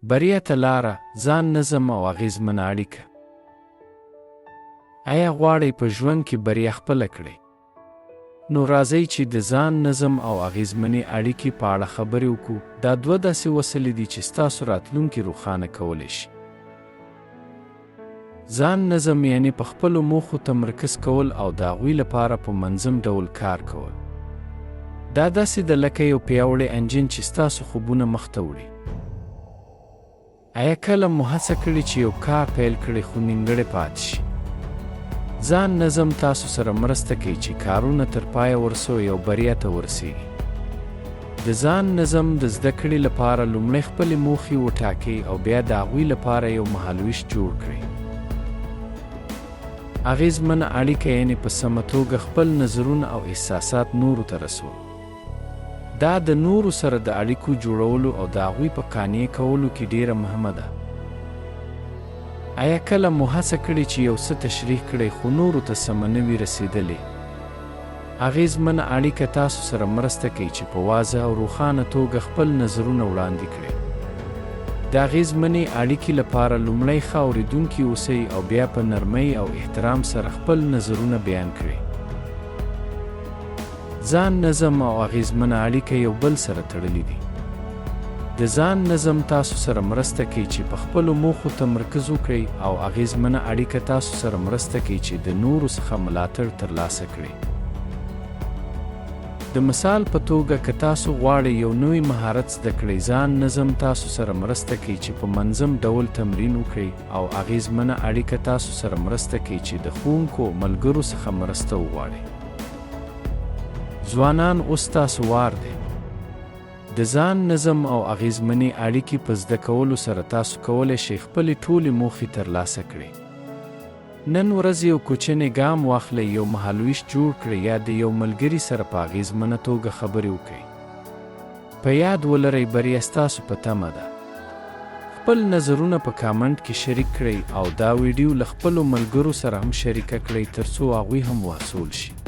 بریا ته لاره، ځان نظم او اغیزمنه اړیکه. آیا غواړئ په ژوند کې بریا خپله کړئ؟ نو راځئ چې د ځان نظم او اغیزمنې اړیکې په اړه خبرې وکړو. دا دوه داسې وسیلې دي چې ستاسو راتلونکي روښانه کولی شي. ځان نظم یعنی په خپلو موخو تمرکز کول او د هغوی لپاره په منظم ډول کار کول. دا داسې ده لکه یو پیاوړی انجن چې ستاسو خوبونه مخته وړي. آیا کله مو هڅه کړې چې یو کار پیل کړئ خو نیمګړی پاتې شي؟ ځان نظم تاسو سره مرسته کوي چې کارونه تر پایه ورسوي او بریا ته ورسیږي. د ځان نظم د زده کړې لپاره لومړی خپلې موخې وټاکئ او بیا د هغوی لپاره یو مهالویش جوړ کړئ. اغیزمنه اړیکه یعنې په سمه توګه خپل نظرونه او احساسات نورو ته رسول. دا د نورو سره د اړیکو جوړولو او د هغوی په قانع کولو کې ډیره مهمه ده. آیا کله مو هڅه کړې چې یو څه تشریح کړئ خو نورو ته سمه نه وي رسېدلې؟ اغیزمنه اړیکه تاسو سره مرسته کوي چې په واضح او روښانه توګه خپل نظرونه وړاندې کړئ. د اغیزمنې اړیکې لپاره لومړی ښه اورېدونکي اوسئ او بیا په نرمۍ او احترام سره خپل نظرونه بیان کړئ. ځان نظم او اغیزمنه اړیکه یو بل سره تړلي دي. د ځان نظم تاسو سره مرسته کوي چې په خپلو موخو تمرکز وکړئ او اغیزمنه اړیکه تاسو سره مرسته کوي چې د نورو څخه ملاتړ ترلاسه کړئ. د مثال په توګه که تاسو غواړئ یو نوی مهارت زده کړئ، ځان نظم تاسو سره مرسته کوي چې په منظم ډول تمرین وکړئ او اغیزمنه اړیکه تاسو سره مرسته کوي چې د ښوونکو او ملګرو څخه مرسته وغواړئ. ځوانان، اوس تاسو وار دی. د ځان نظم او اغیزمنې اړیکې په زده کولو سره تاسو کولی شئ خپلې ټولې موخې ترلاسه کړئ. نن ورځ یو کوچنی ګام واخلئ، یو مهالویش جوړ کړئ یا د یو ملګري سره په اغیزمنه توګه خبرې وکړئ. په یاد ولرئ، بریا ستاسو په تمه ده. خپل نظرونه په کامنټ کې شریک کړئ او دا ویډیو له خپلو ملګرو سره هم شریکه کړئ ترڅو هغوی هم وهڅول شي.